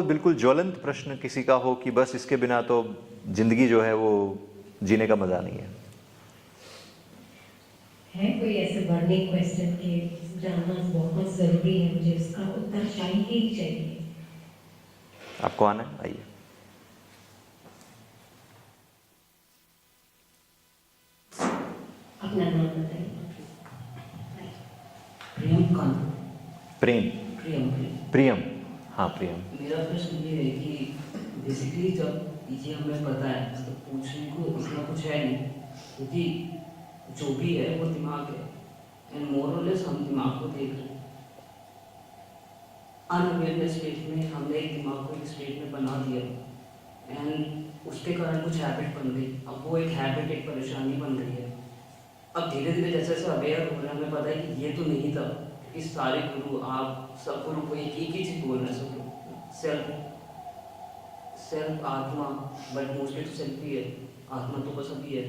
बिल्कुल ज्वलंत प्रश्न किसी का हो कि बस इसके बिना तो जिंदगी जो है वो जीने का मजा नहीं है कोई ऐसे बर्निंग क्वेश्चन के जानना बहुत जरूरी है, मुझे इसका उत्तर चाहिए ही चाहिए? आपको आना है, आइए। अपना नाम बताइए। प्रेम। प्रियम। हाँ प्रियम। मेरा प्रश्न ये है कि बेसिकली जब ये हमें पता है तो पूछने को इतना कुछ है नहीं, क्योंकि जो भी है वो दिमाग है एंड मोर और लेस हम दिमाग को देख रहे हैं। अनअवेयरनेस स्टेट में हमने एक दिमाग को एक स्टेट में बना दिया एंड उसके कारण कुछ हैबिट बन गई। अब वो एक हैबिट एक परेशानी बन गई है। अब धीरे धीरे जैसे जैसे अवेयर हो रहे हैं हमें पता है कि ये तो नहीं था, क्योंकि सारे गुरु आप सब गुरु को एक ही चीज बोल रहे हैं, सब लोग सेल्फ आत्मा, बट मोस्टली तो सेल्फ ही है, आत्मा तो बस अभी है।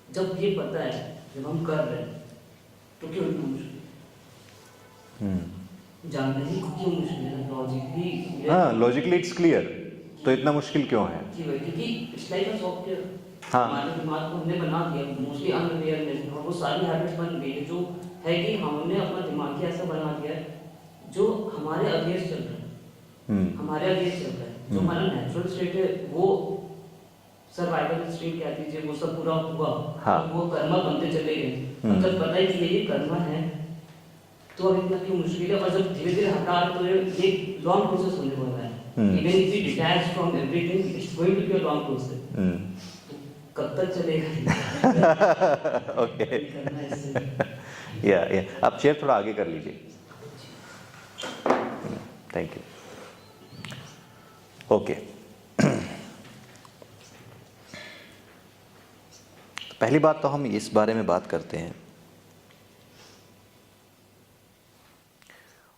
जब ये पता है, जब हम कर रहे हैं तो क्यों इतना मुश्किल जानना ही क्यों मुश्किल है? लॉजिकली हाँ, लॉजिकली इट्स क्लियर, तो इतना मुश्किल क्यों है? क्योंकि इट्स लाइक अ सॉफ्टवेयर। हाँ, हमारे दिमाग को हमने बना दिया मोस्टली अनअवेयरनेस में, और वो सारी हैबिट्स बन गई है जो है कि हमने अपना दिमाग ही ऐसा बना दिया है जो हमारे अगेंस्ट चल रहा है। हमारे अगेंस्ट चल रहा है। जो हमारा नेचुरल स्टेट है वो सर्वाइवल स्टेट कह दीजिए, वो सब पूरा हुआ। हाँ। वो कर्मा बनते चले गए। अब जब पता है कि ये कर्मा है तो अब इतना क्यों मुश्किल है? और जब धीरे धीरे हटा रहे तो ये लॉन्ग प्रोसेस होने वाला है। Even if we detach from everything it's going to be a long process. कब तक चलेगा? ओके। या आप चेयर थोड़ा आगे कर लीजिए। Thank you. ओके, पहली बात तो हम इस बारे में बात करते हैं।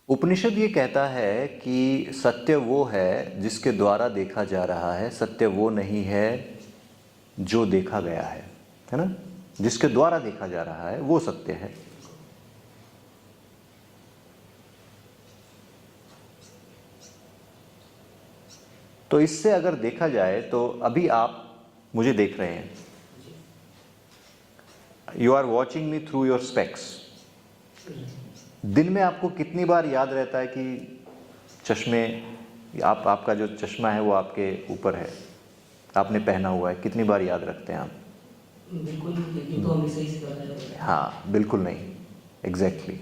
उपनिषद ये कहता है कि सत्य वो है जिसके द्वारा देखा जा रहा है, सत्य वो नहीं है जो देखा गया है ना? जिसके द्वारा देखा जा रहा है वो सत्य है। तो इससे अगर देखा जाए तो अभी आप मुझे देख रहे हैं, you are watching me through your specs. दिन में आपको कितनी बार याद रहता है कि चश्मे, आपका जो चश्मा है वो आपके ऊपर है, आपने पहना हुआ है? कितनी बार याद रखते हैं आप? बिल्कुल नहीं, तो हमेशा ही से हाँ, बिल्कुल नहीं, एग्जैक्टली।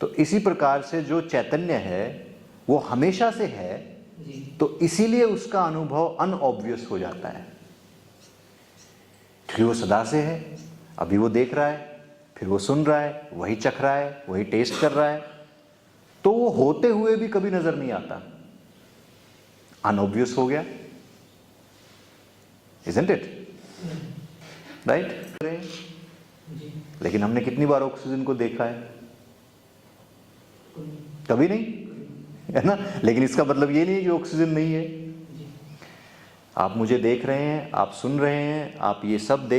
तो इसी प्रकार से जो चैतन्य है वो हमेशा से है, तो इसीलिए उसका अनुभव अनऑब्वियस हो जाता है, क्योंकि वो सदा से है। अभी वो देख रहा है, फिर वो सुन रहा है, वही चख रहा है, वही टेस्ट कर रहा है, तो वो होते हुए भी कभी नजर नहीं आता, अनऑब्वियस हो गया, isn't it? राइट? लेकिन हमने कितनी बार ऑक्सीजन को देखा है? कभी नहीं, है ना? लेकिन इसका मतलब ये नहीं कि ऑक्सीजन नहीं है। आप मुझे देख रहे हैं, आप सुन रहे हैं, आप ये सब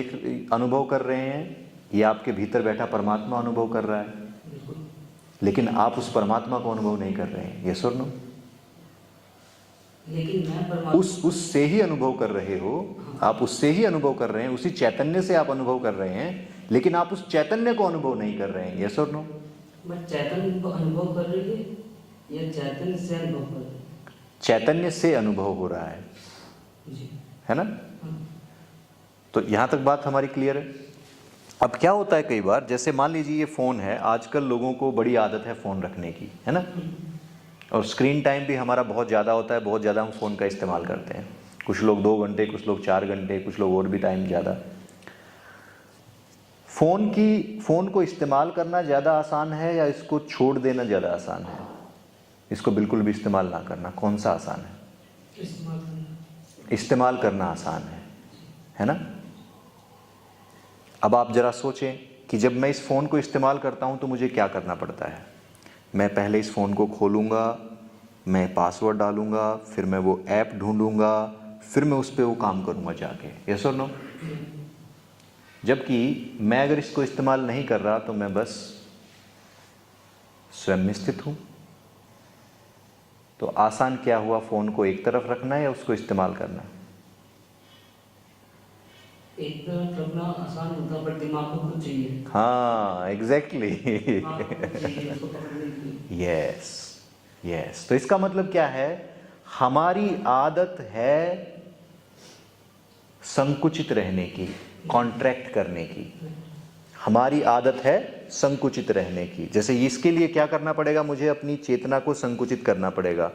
अनुभव कर रहे हैं, ये आपके भीतर बैठा परमात्मा अनुभव कर रहा है, लेकिन आप उस परमात्मा को अनुभव नहीं कर रहे हैं। यस और नो? लेकिन मैं उससे ही अनुभव कर रहे हो, आप उससे ही अनुभव कर रहे हैं, उसी चैतन्य से आप अनुभव कर रहे हैं, लेकिन आप उस चैतन्य को अनुभव नहीं कर रहे हैं। यस और नो? मैं चैतन्य को अनुभव कर रही है या चैतन्य से अनुभव कर रही है? चैतन्य से अनुभव हो रहा है, है ना? तो यहां तक बात हमारी क्लियर है। अब क्या होता है कई बार, जैसे मान लीजिए ये फ़ोन है, आजकल लोगों को बड़ी आदत है फ़ोन रखने की, है ना? और स्क्रीन टाइम भी हमारा बहुत ज़्यादा होता है, बहुत ज़्यादा हम फ़ोन का इस्तेमाल करते हैं। कुछ लोग 2 घंटे, कुछ लोग 4 घंटे, कुछ लोग और भी टाइम ज़्यादा। फ़ोन को इस्तेमाल करना ज़्यादा आसान है या इसको छोड़ देना ज़्यादा आसान है? इसको बिल्कुल भी इस्तेमाल ना करना, कौन सा आसान है? इस्तेमाल करना आसान है ना? अब आप ज़रा सोचें कि जब मैं इस फ़ोन को इस्तेमाल करता हूं तो मुझे क्या करना पड़ता है। मैं पहले इस फ़ोन को खोलूँगा, मैं पासवर्ड डालूँगा, फिर मैं वो ऐप ढूंढूँगा, फिर मैं उस पर वो काम करूँगा जाके। यस और नो? जबकि मैं अगर इसको इस्तेमाल नहीं कर रहा तो मैं बस स्वयं में स्थित हूँ, तो आसान क्या हुआ, फ़ोन को एक तरफ रखना है या उसको इस्तेमाल करना है? एक तरफ रखना आसान होता बट दिमाग को खुद चाहिए। हाँ, एग्जैक्टली। दिमाग को खुद चाहिए उसको पकड़ने के लिए। Yes yes. तो इसका मतलब क्या है, हमारी आदत है संकुचित रहने की, कॉन्ट्रैक्ट करने की। हमारी आदत है संकुचित रहने की। जैसे इसके लिए क्या करना पड़ेगा, मुझे अपनी चेतना को संकुचित करना पड़ेगा।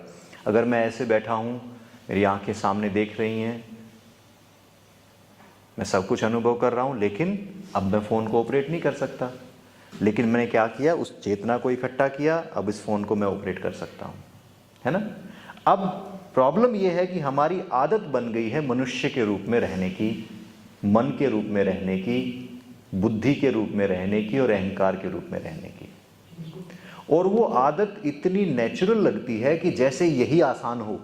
अगर मैं ऐसे बैठा हूँ, मेरी आंखें सामने देख रही हैं, मैं सब कुछ अनुभव कर रहा हूँ, लेकिन अब मैं फ़ोन को ऑपरेट नहीं कर सकता। लेकिन मैंने क्या किया, उस चेतना को इकट्ठा किया, अब इस फ़ोन को मैं ऑपरेट कर सकता हूँ, है ना। अब प्रॉब्लम यह है कि हमारी आदत बन गई है मनुष्य के रूप में रहने की, मन के रूप में रहने की, बुद्धि के रूप में रहने की और अहंकार के रूप में रहने की। और वो आदत इतनी नेचुरल लगती है कि जैसे यही आसान हो,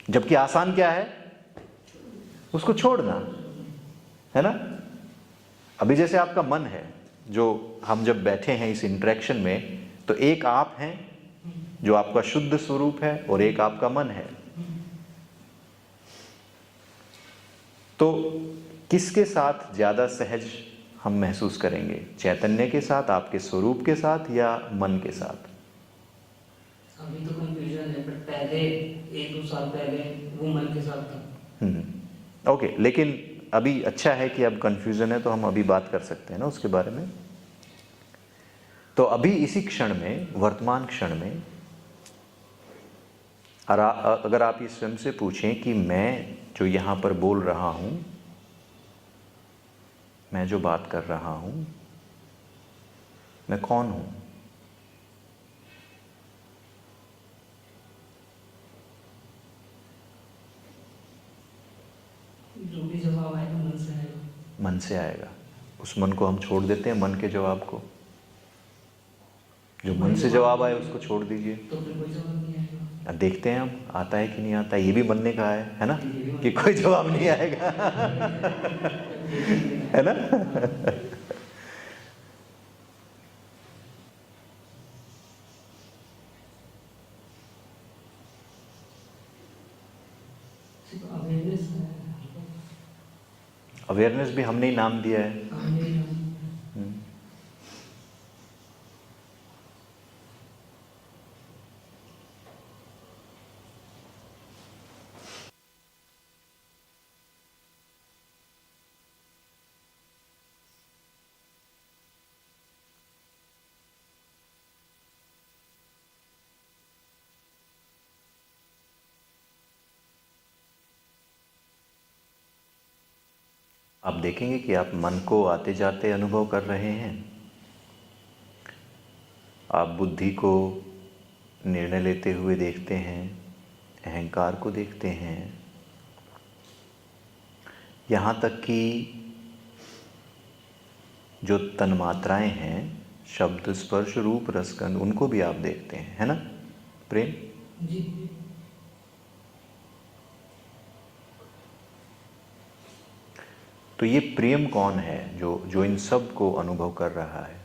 जबकि आसान क्या है, उसको छोड़ना, है ना। अभी जैसे आपका मन है, जो हम जब बैठे हैं इस इंटरेक्शन में, तो एक आप हैं जो आपका शुद्ध स्वरूप है और एक आपका मन है। तो किसके साथ ज्यादा सहज हम महसूस करेंगे, चैतन्य के साथ, आपके स्वरूप के साथ, या मन के साथ? अभी तो कंफ्यूजन है, बट पहले 1-2 साल पहले वो मन के साथ था। ओके, लेकिन अभी अच्छा है कि अब कंफ्यूजन है, तो हम अभी बात कर सकते हैं ना उसके बारे में। तो अभी इसी क्षण में, वर्तमान क्षण में, अगर आप ये स्वयं से पूछें कि मैं जो यहाँ पर बोल रहा हूँ, मैं जो बात कर रहा हूँ, मैं कौन हूँ? जो भी जवाब आएगा मन से आएगा। मन से आएगा। उस मन को हम छोड़ देते हैं, मन के जवाब को। जो मन से जवाब आए उसको छोड़ दीजिए। तो फिर कोई जवाब नहीं आएगा। अब देखते हैं हम आता है कि नहीं आता। ये भी मन ने कहा है ना, कि कोई जवाब नहीं आएगा। है ना। अवेयरनेस भी हमने ही नाम दिया है। आप देखेंगे कि आप मन को आते जाते अनुभव कर रहे हैं। आप बुद्धि को निर्णय लेते हुए देखते हैं, अहंकार को देखते हैं, यहाँ तक कि जो तन्मात्राएं हैं, शब्द, स्पर्श, रूप, रसगंध, उनको भी आप देखते हैं, है ना प्रेम? जी। तो ये प्रेम कौन है जो इन सब को अनुभव कर रहा है?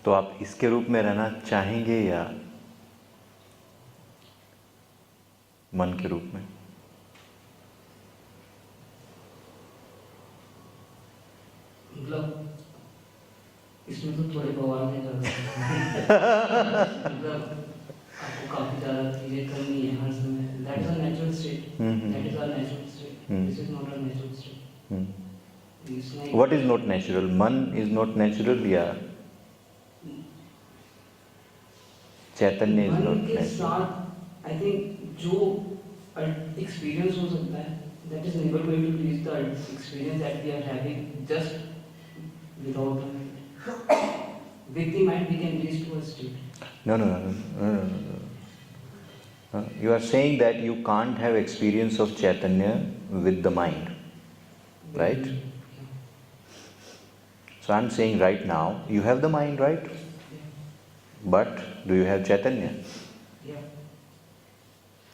तो आप इसके रूप में रहना चाहेंगे या मन के रूप में? मतलब इसमें तो थोड़े बवाल नहीं कर रहे। मतलब आपको काफी ज्यादा चीजें करनी है हर समय। That is a natural state. That is our natural state. This is not a natural state. What is not natural? मन is not natural या चैतन्य is not मन के natural? साथ आई थिंक जो एक्सपीरियंस हो सकता है, that is never going to reach the experience that we are having just without the mind. With the mind we can reach to a state. No. You are saying that you can't have experience of Chaitanya with the mind, right? So So I'm saying right now, you have the mind, right? But do you have Chaitanya? Yeah.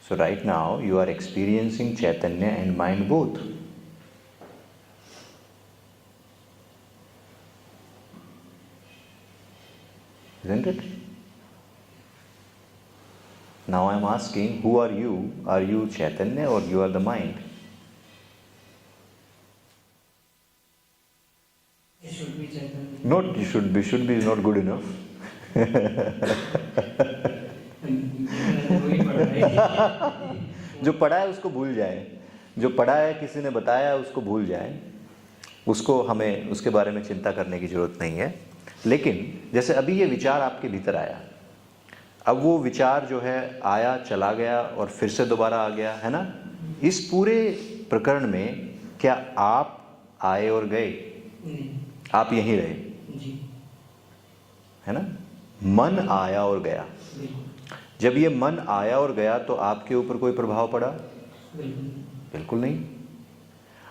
So right now you are experiencing Chaitanya and mind both. Isn't it? Now I'm asking, who are you? Are you Chaitanya or you are the mind? It should be Chaitanya. Not you should be. Should be is not good enough. वही पढ़ रहा है। जो पढ़ा है उसको भूल जाए, जो पढ़ा है किसी ने बताया उसको भूल जाए, उसको हमें उसके बारे में चिंता करने की जरूरत नहीं है। लेकिन जैसे अभी ये विचार आपके भीतर आया, अब वो विचार जो है आया चला गया और फिर से दोबारा आ गया, है ना? इस पूरे प्रकरण में क्या आप आए और गए? नहीं। आप यहीं रहे, जी। है ना? मन आया और गया। बिल्कुल। जब ये मन आया और गया तो आपके ऊपर कोई प्रभाव पड़ा? बिल्कुल। बिल्कुल नहीं।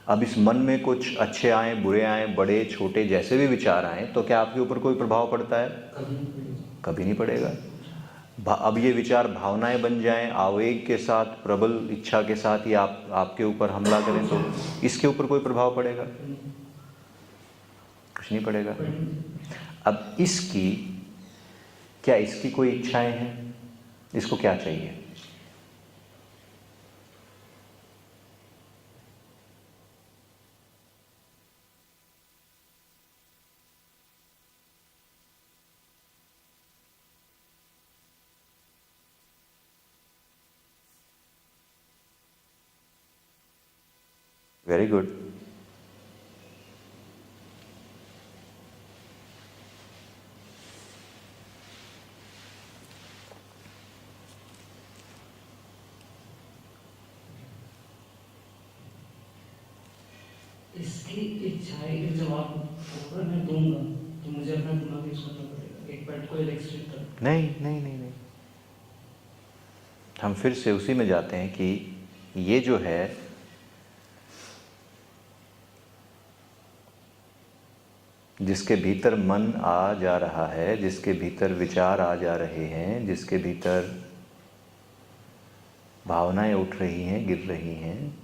अब इस मन में कुछ अच्छे आए, बुरे आए, बड़े छोटे जैसे भी विचार आए, तो क्या आपके ऊपर कोई प्रभाव पड़ता है? कभी नहीं पड़ेगा। कभी नहीं पड़ेगा। अब ये विचार भावनाएं बन जाएं, आवेग के साथ, प्रबल इच्छा के साथ, ये आपके ऊपर हमला करें, तो इसके ऊपर कोई प्रभाव पड़ेगा? कुछ नहीं पड़ेगा। अब इसकी क्या इसकी कोई इच्छाएं हैं? इसको क्या चाहिए? Very good. इसकी इच्छा है कि जवाब होगा मैं दूंगा, तो मुझे अपना दिमाग यूज करना पड़ेगा एक पर्टिकुलर एक्सटेंट तक। नहीं नहीं नहीं नहीं, हम फिर से उसी में जाते हैं कि ये जो है जिसके भीतर मन आ जा रहा है, जिसके भीतर विचार आ जा रहे हैं, जिसके भीतर भावनाएं उठ रही हैं, गिर रही हैं,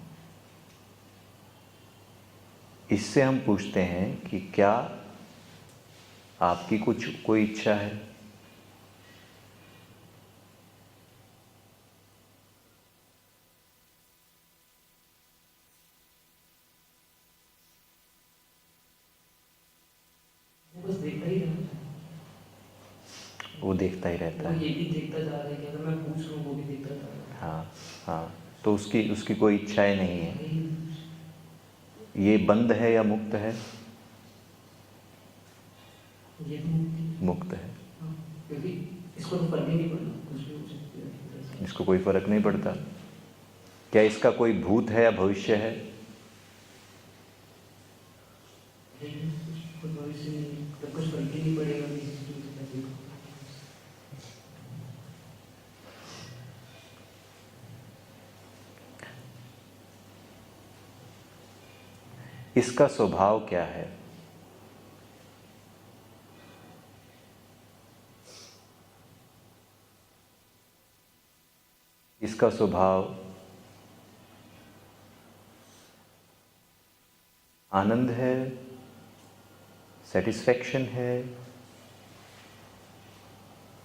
इससे हम पूछते हैं कि क्या आपकी कोई इच्छा है? बस देखता ही रहता है। वो देखता ही रहता वो है। ये भी देखता जा रहा है कि अगर मैं पूछ लूँ वो भी देखता जा रहा है। हाँ हाँ, तो उसकी कोई इच्छाएं नहीं है। नहीं, ये बंद है या मुक्त है? ये तो मुक्त है। हाँ, क्योंकि इसको तो फर्क ही नहीं पड़ना, कुछ भी हो सकता है। इसको कोई फर्क नहीं पड़ता। क्या इसका कोई भूत है या भविष्य है? कुछ भविष्य नहीं, तो कुछ फर्क ही नहीं पड़ेगा। इसका स्वभाव क्या है? इसका स्वभाव आनंद है, सेटिस्फैक्शन है,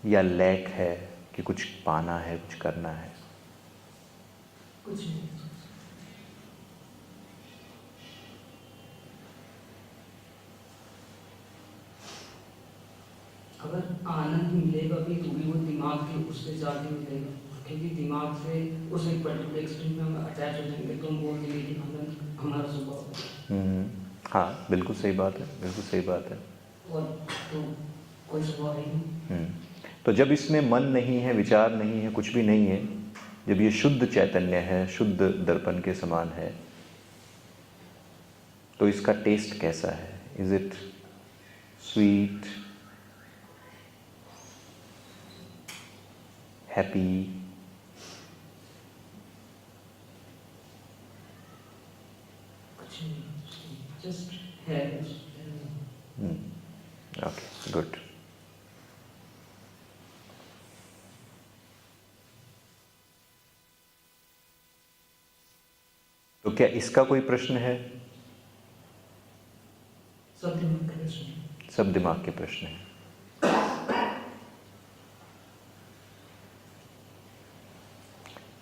या लैक है कि कुछ पाना है, कुछ करना है? कुछ नहीं। अगर आनंद मिलेगा भी तो भी वो दिमाग के उससे ज़्यादा मिलेगा, क्योंकि दिमाग से उस एक पर्टिकुलर एक्सटेंट में हम अटैच हो जाएंगे, तो हम बोल देंगे कि आनंद हमारा स्वभाव है। हाँ, बिल्कुल सही बात है, बिल्कुल सही बात है। और तो कोई स्वभाव ही नहीं। तो जब इसमें मन नहीं है, विचार नहीं है, कुछ भी नहीं है, जब ये शुद्ध चैतन्य है, शुद्ध दर्पण के समान है, तो इसका टेस्ट कैसा है? इज इट स्वीट, हैप्पी, कुछ नहीं, जस्ट है। क्या इसका कोई प्रश्न है? सब दिमाग का प्रश्न है। सब दिमाग के प्रश्न है।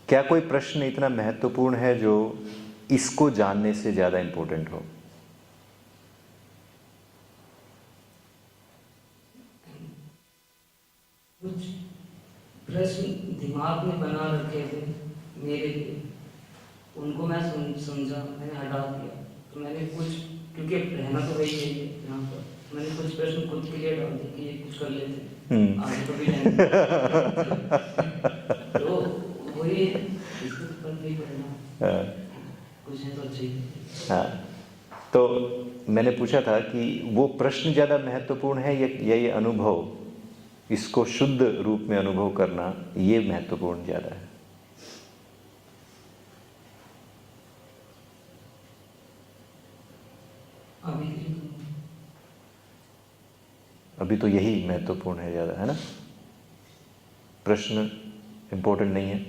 क्या कोई प्रश्न इतना महत्वपूर्ण है जो इसको जानने से ज्यादा इंपॉर्टेंट हो? कुछ प्रश्न दिमाग में बना रखे थे मेरे लिए, उनको मैं समझा, मैंने हटा दिया। तो मैंने कुछ, क्योंकि रहना तो वही चाहिए यहाँ पर, मैंने कुछ प्रश्न खुद के लिए डाल दिए कि ये कुछ कर लेते आगे कभी रहना। तो वही इसको फर्क नहीं पड़ना, कुछ है तो अच्छी। हाँ, तो मैंने पूछा था कि वो प्रश्न ज्यादा महत्वपूर्ण है या ये अनुभव, इसको शुद्ध रूप में अनुभव करना, ये महत्वपूर्ण ज्यादा है? अभी तो यही महत्वपूर्ण है ज्यादा, है ना? प्रश्न इंपॉर्टेंट नहीं है।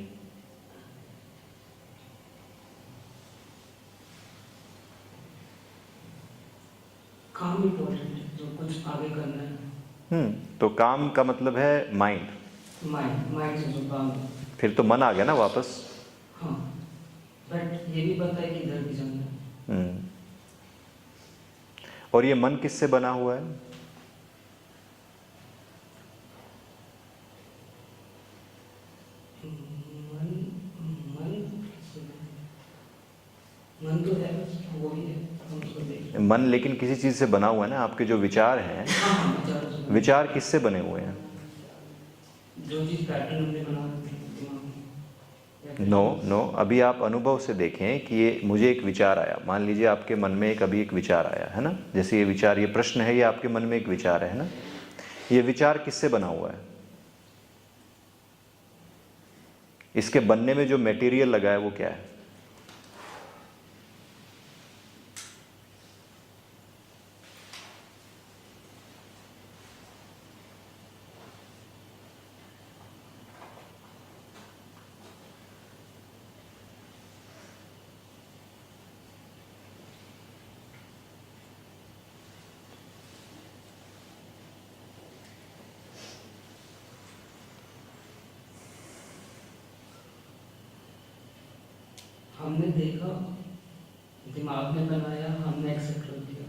काम इम्पोर्टेंट है, जो कुछ आगे करना है। तो काम का मतलब है माइंड माइंड से जो काम है। फिर तो मन आ गया ना वापस। हाँ, बट ये भी पता है कि इधर भी जाना है। और ये मन किससे बना हुआ है? मन तो है, वो भी है, हम उसको देख। मन लेकिन किसी चीज से बना हुआ है ना। आपके जो विचार हैं, विचार किससे बने हुए हैं? जो चीज पैटर्न हमने बना नो, अभी आप अनुभव से देखें कि ये मुझे एक विचार आया, मान लीजिए आपके मन में अभी एक विचार आया है ना, जैसे ये विचार, ये प्रश्न है, ये आपके मन में एक विचार है ना, ये विचार किससे बना हुआ है? इसके बनने में जो मटेरियल लगा है वो क्या है? हमने देखा, दिमाग में बनाया, हमने एक्सेप्ट कर दिया।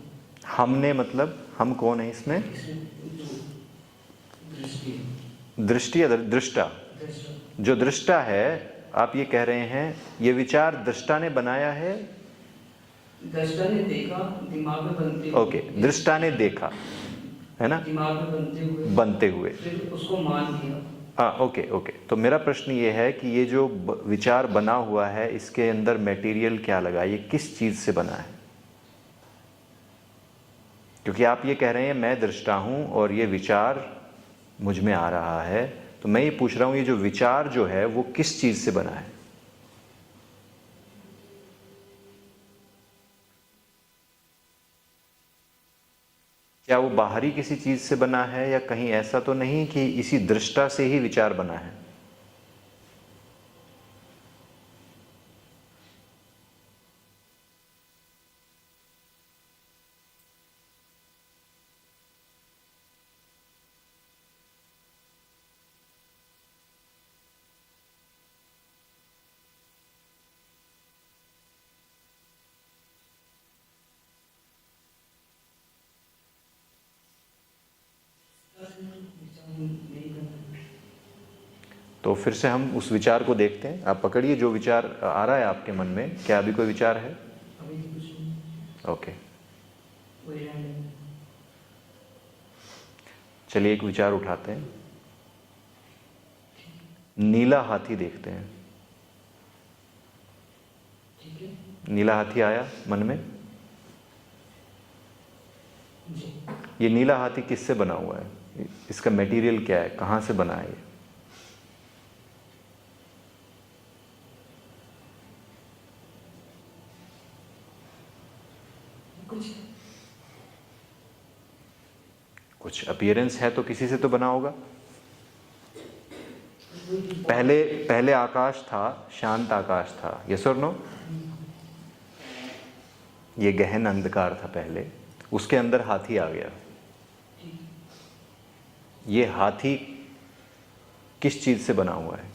हमने मतलब हम कौन है इसमें? दृष्टि या दृष्टा? जो दृष्टा है, आप ये कह रहे हैं ये विचार दृष्टा ने बनाया है? दृष्टा ने देखा, दिमाग में बनते हुए। ओके, दृष्टा ने देखा है ना, दिमाग में बनते हुए फिर उसको मान लिया। हाँ, ओके। तो मेरा प्रश्न ये है कि ये जो विचार बना हुआ है, इसके अंदर मटेरियल क्या लगा, ये किस चीज से बना है? क्योंकि आप ये कह रहे हैं मैं दृष्टा हूं और ये विचार मुझ में आ रहा है, तो मैं ये पूछ रहा हूं ये जो विचार जो है वो किस चीज से बना है? क्या वो बाहरी किसी चीज से बना है, या कहीं ऐसा तो नहीं कि इसी दृष्टा से ही विचार बना है? तो फिर से हम उस विचार को देखते हैं। आप पकड़िए जो विचार आ रहा है आपके मन में, क्या अभी कोई विचार है? ओके, चलिए एक विचार उठाते हैं। नीला हाथी देखते हैं। नीला हाथी आया मन में। ये नीला हाथी किससे बना हुआ है? इसका मटेरियल क्या है, कहाँ से बना है ये? कुछ अपीयरेंस है तो किसी से तो बना होगा। पहले आकाश था, शांत आकाश था, यस और नो? ये गहन अंधकार था पहले, उसके अंदर हाथी आ गया। ये हाथी किस चीज से बना हुआ है?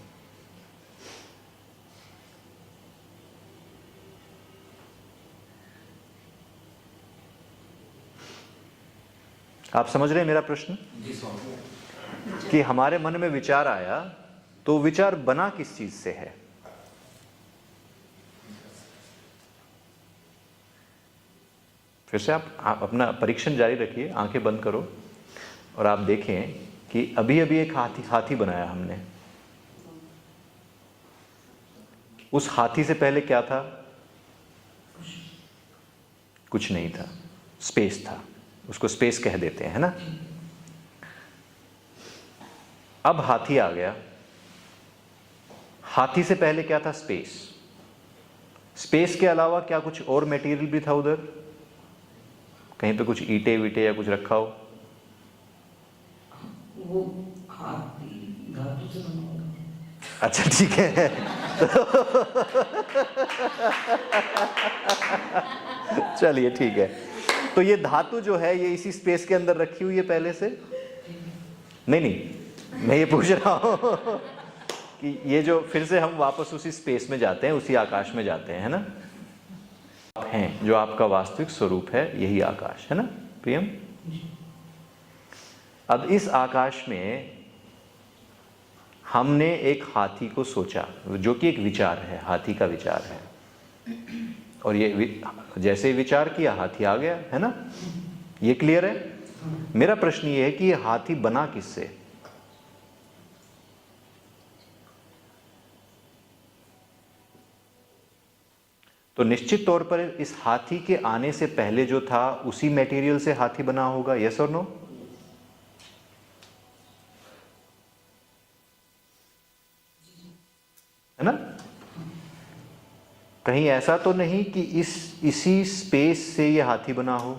आप समझ रहे हैं मेरा प्रश्न? कि हमारे मन में विचार आया तो विचार बना किस चीज से है? फिर से आप अपना परीक्षण जारी रखिए, आंखें बंद करो और आप देखें कि अभी अभी एक हाथी बनाया हमने। उस हाथी से पहले क्या था? कुछ नहीं था, स्पेस था। उसको स्पेस कह देते हैं, है ना? अब हाथी आ गया। हाथी से पहले क्या था? स्पेस। स्पेस के अलावा क्या कुछ और मटेरियल भी था उधर? कहीं पे कुछ ईंटे वीटे या कुछ रखा हो? वो हाथी धातु से बना होगा। अच्छा ठीक है। चलिए ठीक है। तो ये धातु जो है ये इसी स्पेस के अंदर रखी हुई है पहले से? नहीं, मैं ये पूछ रहा हूं कि ये जो फिर से हम वापस उसी स्पेस में जाते हैं, उसी आकाश में जाते हैं, है ना? हैं जो आपका वास्तविक स्वरूप है, यही आकाश है ना प्रियम? अब इस आकाश में हमने एक हाथी को सोचा, जो कि एक विचार है, हाथी का विचार है। और ये जैसे ही विचार किया हाथी आ गया, है ना? ये क्लियर है? मेरा प्रश्न ये है कि ये हाथी बना किससे? तो निश्चित तौर पर इस हाथी के आने से पहले जो था उसी मटेरियल से हाथी बना होगा। यस और नो? है ना? कहीं ऐसा तो नहीं कि इसी स्पेस से ये हाथी बना हो?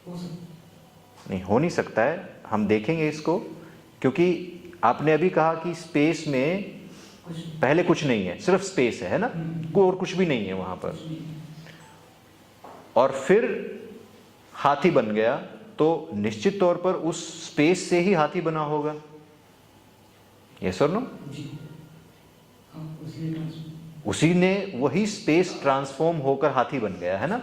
नहीं, हो नहीं सकता है। हम देखेंगे इसको, क्योंकि आपने अभी कहा कि स्पेस में पहले कुछ नहीं है, सिर्फ स्पेस है ना? कोई और कुछ भी नहीं है वहां पर। और फिर हाथी बन गया, तो निश्चित तौर पर उस स्पेस से ही हाथी बना होगा। यस और नो? उसी ने वही स्पेस ट्रांसफॉर्म होकर हाथी बन गया, है ना?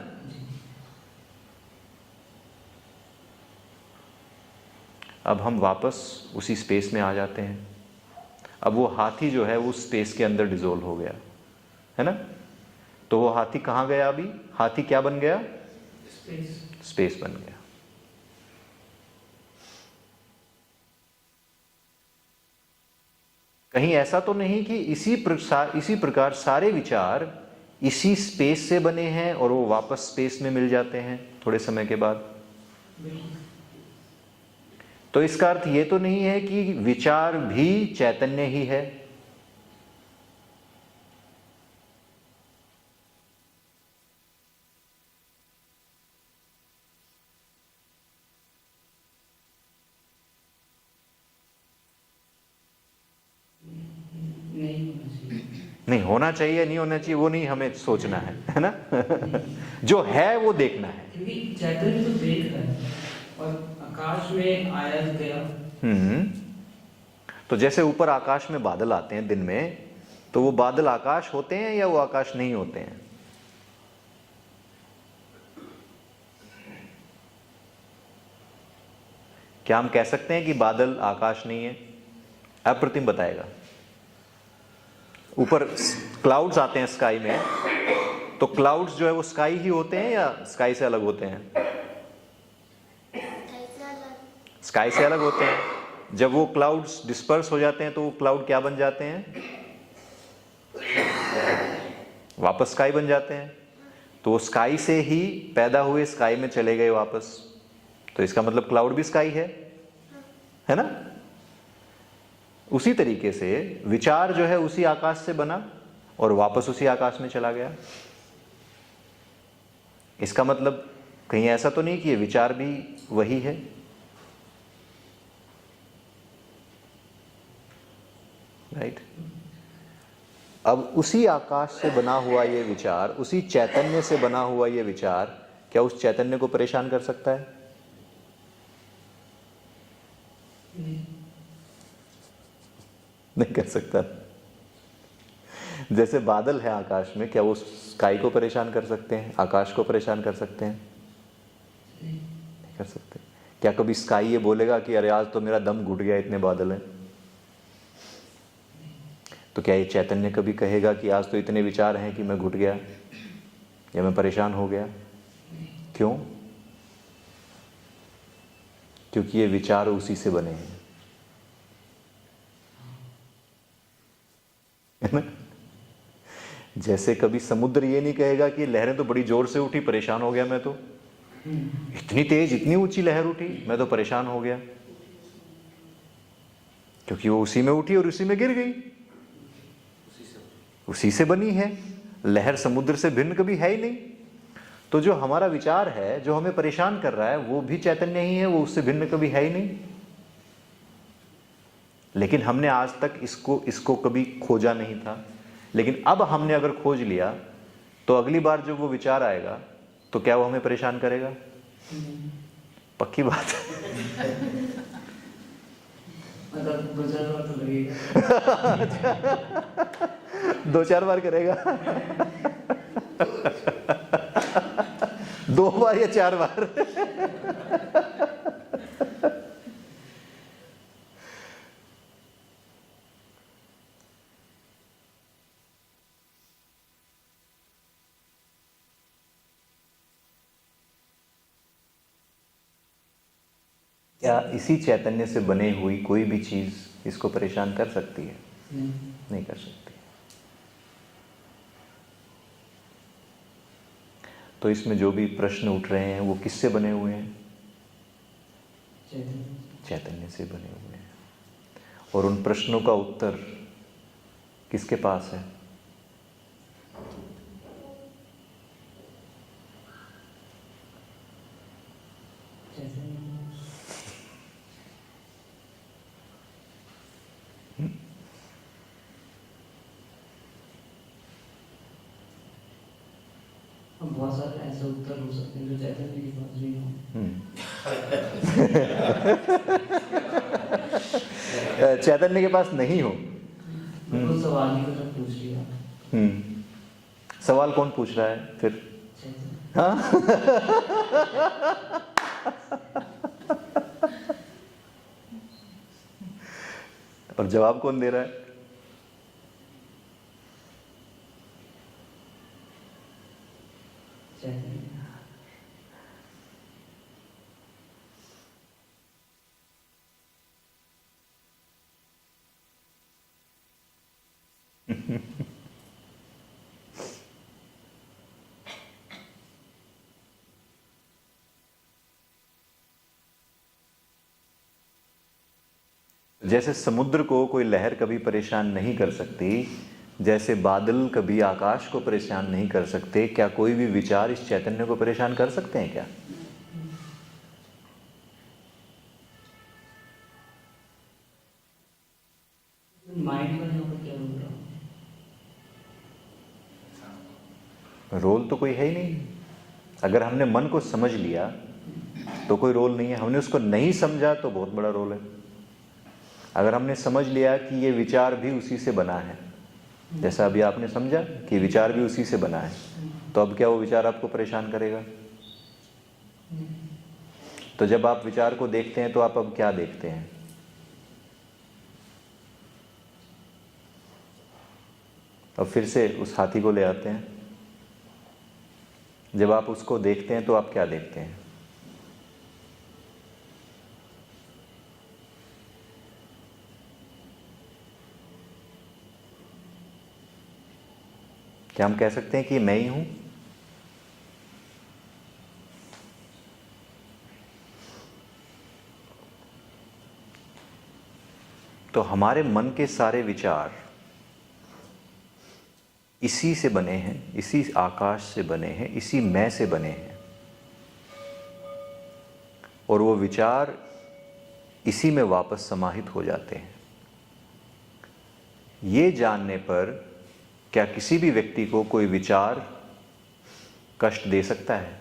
अब हम वापस उसी स्पेस में आ जाते हैं। अब वो हाथी जो है वो स्पेस के अंदर डिसोल्व हो गया, है ना? तो वो हाथी कहाँ गया? अभी हाथी क्या बन गया? स्पेस बन गया। कहीं ऐसा तो नहीं कि इसी प्रकार सारे विचार इसी स्पेस से बने हैं और वो वापस स्पेस में मिल जाते हैं थोड़े समय के बाद? तो इसका अर्थ ये तो नहीं है कि विचार भी चैतन्य ही है। नहीं होना चाहिए, नहीं होना चाहिए, वो नहीं हमें सोचना है ना? जो है वो देखना है। क्योंकि चैतन्य तो देख रहा है और आकाश में आया गया। तो जैसे ऊपर आकाश में बादल आते हैं दिन में, तो वो बादल आकाश होते हैं या वो आकाश नहीं होते हैं? क्या हम कह सकते हैं कि बादल आकाश नहीं है? अप्रतिम बताएगा। ऊपर क्लाउड्स आते हैं स्काई में, तो क्लाउड्स जो है वो स्काई ही होते हैं या स्काई से अलग होते हैं? स्काई से अलग होते हैं। जब वो क्लाउड्स डिस्पर्स हो जाते हैं तो वो क्लाउड क्या बन जाते हैं? वापस स्काई बन जाते हैं। तो वो स्काई से ही पैदा हुए स्काई में चले गए वापस। तो इसका मतलब क्लाउड भी स्काई है ना? उसी तरीके से विचार जो है उसी आकाश से बना और वापस उसी आकाश में चला गया। इसका मतलब कहीं ऐसा तो नहीं कि ये विचार भी वही है? राइट? अब उसी आकाश से बना हुआ ये विचार, उसी चैतन्य से बना हुआ ये विचार क्या उस चैतन्य को परेशान कर सकता है? नहीं कर सकता। जैसे बादल है आकाश में, क्या वो स्काई को परेशान कर सकते हैं, आकाश को परेशान कर सकते हैं? नहीं कर सकते। क्या कभी स्काई ये बोलेगा कि अरे आज तो मेरा दम घुट गया, इतने बादल हैं? तो क्या ये चैतन्य कभी कहेगा कि आज तो इतने विचार हैं कि मैं घुट गया या मैं परेशान हो गया? क्यों? क्योंकि ये विचार उसी से बने हैं, है ना? जैसे कभी समुद्र ये नहीं कहेगा कि लहरें तो बड़ी जोर से उठी, परेशान हो गया मैं तो, इतनी तेज इतनी ऊंची लहर उठी, मैं तो परेशान हो गया। क्योंकि वो उसी में उठी और उसी में गिर गई, उसी से बनी है। लहर समुद्र से भिन्न कभी है ही नहीं। तो जो हमारा विचार है, जो हमें परेशान कर रहा है, वो भी चैतन्य ही है, वो उससे भिन्न कभी है ही नहीं। लेकिन हमने आज तक इसको कभी खोजा नहीं था। लेकिन अब हमने अगर खोज लिया तो अगली बार जब वो विचार आएगा तो क्या वो हमें परेशान करेगा? पक्की बात है। मतलब 2-4 बार तो लगेगा। 2-4 बार करेगा। 2 बार या 4 बार? क्या इसी चैतन्य से बने हुई कोई भी चीज इसको परेशान कर सकती है? नहीं कर सकती। तो इसमें जो भी प्रश्न उठ रहे हैं वो किससे बने हुए हैं? चैतन्य से बने हुए हैं। और उन प्रश्नों का उत्तर किसके पास है? बहुत सारे ऐसे उत्तर हो सकते हैं जो चैतन्य के पास नहीं हो। चैतन्य के पास नहीं हो। तो सवाल ही तो पूछ लिया। सवाल कौन पूछ रहा है फिर? हाँ? और जवाब कौन दे रहा है? जैसे समुद्र को कोई लहर कभी परेशान नहीं कर सकती, जैसे बादल कभी आकाश को परेशान नहीं कर सकते, क्या कोई भी विचार इस चैतन्य को परेशान कर सकते हैं क्या? माइंड का यहाँ पर क्या रोल तो कोई है ही नहीं। अगर हमने मन को समझ लिया तो कोई रोल नहीं है। हमने उसको नहीं समझा तो बहुत बड़ा रोल है। अगर हमने समझ लिया कि ये विचार भी उसी से बना है, जैसा अभी आपने समझा कि विचार भी उसी से बना है, तो अब क्या वो विचार आपको परेशान करेगा? तो जब आप विचार को देखते हैं तो आप अब क्या देखते हैं? अब फिर से उस हाथी को ले आते हैं। जब आप उसको देखते हैं तो आप क्या देखते हैं? क्या हम कह सकते हैं कि मैं ही हूं? तो हमारे मन के सारे विचार इसी से बने हैं, इसी आकाश से बने हैं, इसी मैं से बने हैं। और वो विचार इसी में वापस समाहित हो जाते हैं। ये जानने पर क्या किसी भी व्यक्ति को कोई विचार कष्ट दे सकता है?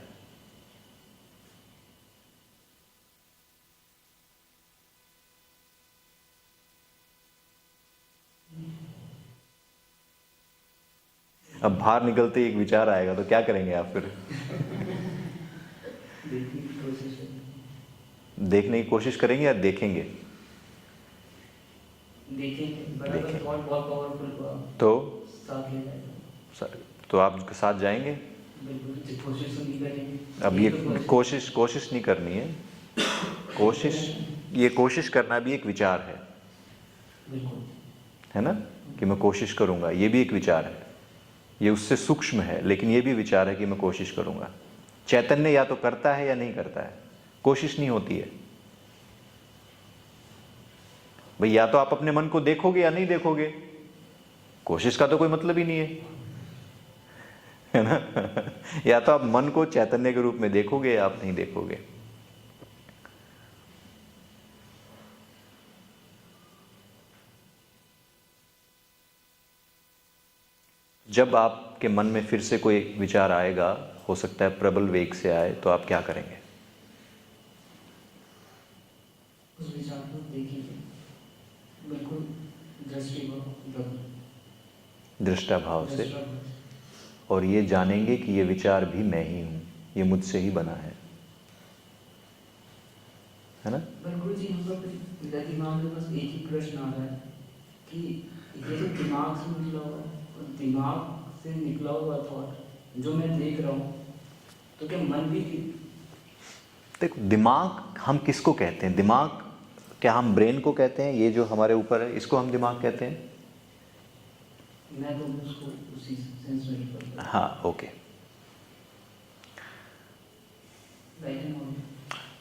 अब बाहर निकलते ही एक विचार आएगा तो क्या करेंगे आप फिर? देखने की कोशिश है। देखने की कोशिश करेंगे या देखेंगे? देखेंगे, बट अगर देखें। थॉट बहुत पावरफुल हुआ तो साथ ले जाएगा। तो आप उसके साथ जाएंगे? बिल्कुल, कोशिश तो नहीं करेंगे। अब ये कोशिश नहीं करनी है। ये कोशिश करना भी एक विचार है, बिल्कुल, है ना? कि मैं कोशिश करूंगा, ये भी एक विचार है। ये उससे सूक्ष्म है, लेकिन ये भी विचार है कि मैं कोशिश करूंगा। चैतन्य या तो करता है या नहीं करता है, कोशिश नहीं होती है भाई। या तो आप अपने मन को देखोगे या नहीं देखोगे, कोशिश का तो कोई मतलब ही नहीं है ना? या तो आप मन को चैतन्य के रूप में देखोगे या आप नहीं देखोगे। जब आपके मन में फिर से कोई विचार आएगा, हो सकता है प्रबल वेग से आए, तो आप क्या करेंगे? उस विचार को देखेंगे, बिल्कुल दृष्टा भाव से, और ये जानेंगे कि ये विचार भी मैं ही हूं, ये मुझसे ही बना है ना? गुरु जी, हम लोग मेरे दिमाग में बस एक ही प्रश्न आ रहा है कि ये जो दिमाग से निकला हुआ है, और दिमाग से निकला हुआ थॉट जो मैं देख रहा हूँ, तो क्या मन भी? देखो, दिमाग हम किसको कहते हैं? दिमाग क्या हम ब्रेन को कहते हैं? ये जो हमारे ऊपर है, इसको हम दिमाग कहते हैं? मैं तो उसको उसी सेंस में करता हूं। हाँ, ओके। हूँ।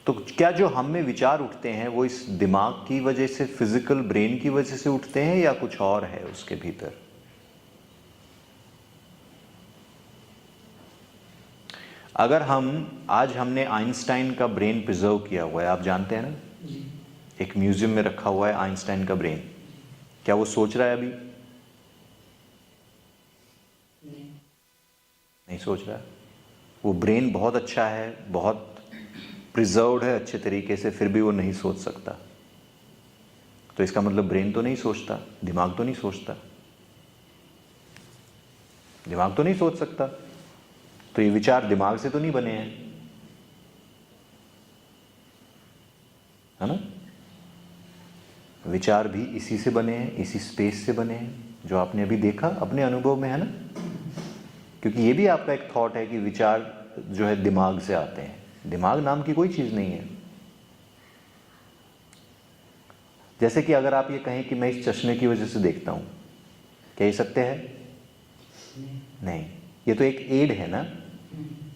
तो क्या जो हम में विचार उठते हैं वो इस दिमाग की वजह से, फिजिकल ब्रेन की वजह से उठते हैं, या कुछ और है उसके भीतर? अगर आज हमने आइंस्टाइन का ब्रेन प्रिजर्व किया हुआ है, आप जानते हैं ना? जी। एक म्यूजियम में रखा हुआ है आइंस्टाइन का ब्रेन। क्या वो सोच रहा है अभी? नहीं सोच रहा। वो ब्रेन बहुत अच्छा है, बहुत प्रिजर्व्ड है अच्छे तरीके से, फिर भी वो नहीं सोच सकता। तो इसका मतलब ब्रेन तो नहीं सोचता, दिमाग तो नहीं सोचता, दिमाग तो नहीं सोच सकता। तो ये विचार दिमाग से तो नहीं बने हैं, है ना? विचार भी इसी से बने हैं, इसी स्पेस से बने हैं, जो आपने अभी देखा अपने अनुभव में, है ना? क्योंकि ये भी आपका एक थॉट है कि विचार जो है दिमाग से आते हैं। दिमाग नाम की कोई चीज नहीं है। जैसे कि अगर आप ये कहें कि मैं इस चश्मे की वजह से देखता हूं, क्या ये सत्य है? नहीं, ये तो एक एड है ना,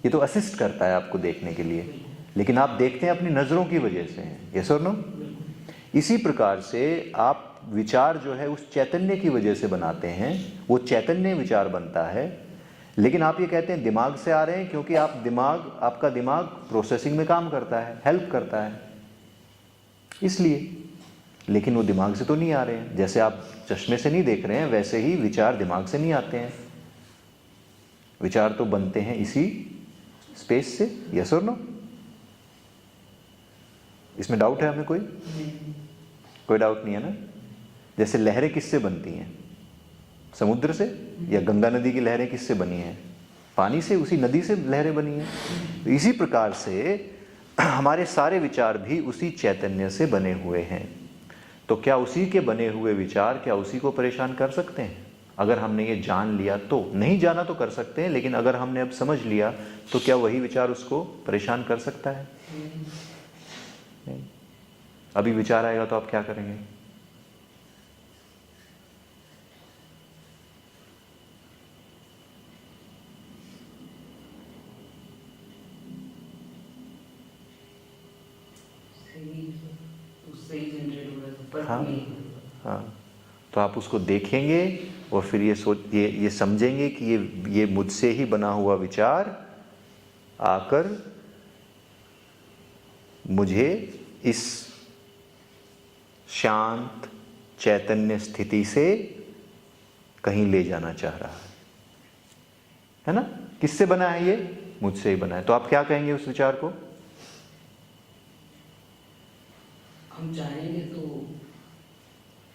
ये तो असिस्ट करता है आपको देखने के लिए, लेकिन आप देखते हैं अपनी नजरों की वजह से। यस और नो? इसी प्रकार से आप विचार जो है उस चैतन्य की वजह से बनाते हैं, वो चैतन्य विचार बनता है। लेकिन आप ये कहते हैं दिमाग से आ रहे हैं, क्योंकि आपका दिमाग प्रोसेसिंग में काम करता है, हेल्प करता है, इसलिए। लेकिन वो दिमाग से तो नहीं आ रहे हैं। जैसे आप चश्मे से नहीं देख रहे हैं, वैसे ही विचार दिमाग से नहीं आते हैं। विचार तो बनते हैं इसी स्पेस से। यस और नो? इसमें डाउट है हमें? कोई डाउट नहीं है ना? जैसे लहरें किससे बनती हैं? समुद्र से? या गंगा नदी की लहरें किससे बनी हैं? पानी से, उसी नदी से लहरें बनी हैं। तो इसी प्रकार से हमारे सारे विचार भी उसी चैतन्य से बने हुए हैं। तो क्या उसी के बने हुए विचार क्या उसी को परेशान कर सकते हैं? अगर हमने ये जान लिया तो। नहीं जाना तो कर सकते हैं, लेकिन अगर हमने अब समझ लिया तो क्या वही विचार उसको परेशान कर सकता है? नहीं। अभी विचार आएगा तो आप क्या करेंगे? उससे ही जनरेट हो रहा है, पर हाँ, नहीं। हाँ। तो आप उसको देखेंगे और फिर ये समझेंगे कि ये मुझसे ही बना हुआ विचार आकर मुझे इस शांत चैतन्य स्थिति से कहीं ले जाना चाह रहा है ना? किससे बना है ये? मुझसे ही बना है। तो आप क्या कहेंगे उस विचार को? हम चाहेंगे तो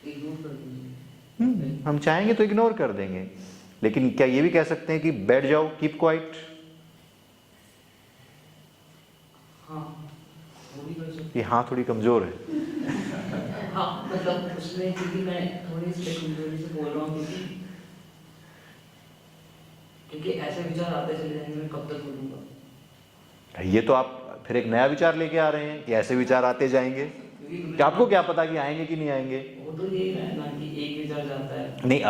इग्नोर कर देंगे। हम चाहेंगे तो इग्नोर कर देंगे, लेकिन क्या ये भी कह सकते हैं कि बैठ जाओ, कीप क्वाइट? हाँ, वो भी कर सकते ये हाँ थोड़ी कमजोर है। हैं। हाँ, मतलब उसमें क्योंकि मैं थोड़ी सी कमजोरी से बोल रहा हूँ, क्योंकि ऐसे विचार आते चले जाएंगे, मैं कब तक बोलूँगा? ये तो आप फिर एक नया विचार लेके आ रहे हैं कि ऐसे विचार आते जाएंगे। कि आपको क्या पता कि आएंगे कि नहीं आएंगे? वो तो यही है ना कि एक विचार जाता है। नहीं,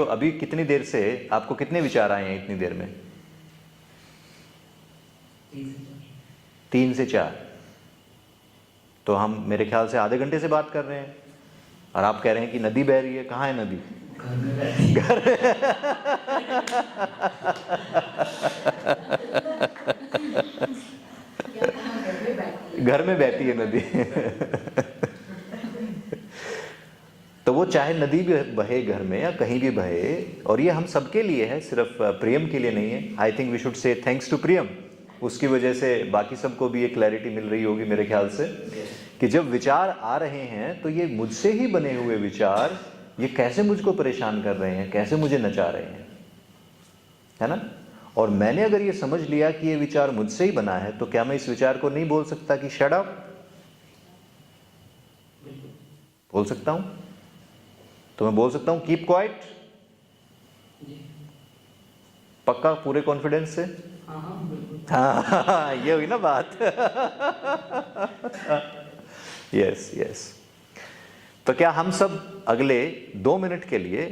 अभी कितनी देर से आपको कितने विचार आए हैं इतनी देर में? 3 से 4। तो हम मेरे ख्याल से आधे घंटे से बात कर रहे हैं और आप कह रहे हैं कि नदी बह रही है। कहाँ है नदी? घर में रहती है। घर में बहती है नदी। तो वो चाहे नदी भी बहे घर में या कहीं भी बहे, और ये हम सबके लिए है, सिर्फ प्रियम के लिए नहीं है। I think we should say thanks to Priyam. उसकी वजह से बाकी सबको भी ये क्लैरिटी मिल रही होगी मेरे ख्याल से, कि जब विचार आ रहे हैं तो ये मुझसे ही बने हुए विचार, ये कैसे मुझको परेशान कर रहे हैं, कैसे मुझे नचा रहे हैं, है ना? और मैंने अगर ये समझ लिया कि ये विचार मुझसे ही बना है, तो क्या मैं इस विचार को नहीं बोल सकता कि शट अप? बोल सकता हूं? तो मैं बोल सकता हूं कीप क्वाइट? पक्का, पूरे कॉन्फिडेंस से? हाँ, बिल्कुल। हाँ, ये हुई ना बात। Yes yes. तो क्या हम सब अगले 2 मिनट के लिए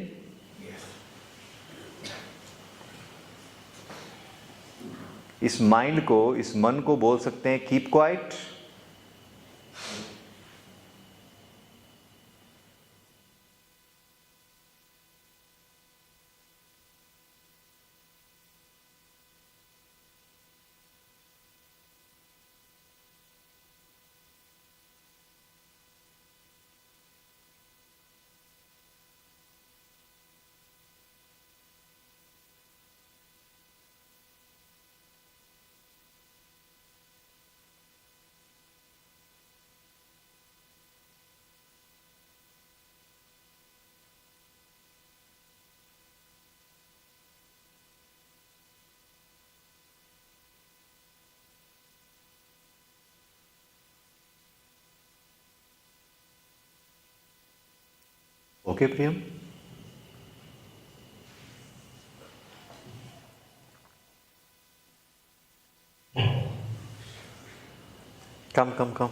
इस माइंड को, इस मन को बोल सकते हैं कीप क्वाइट? ओके प्रियम? कम कम कम।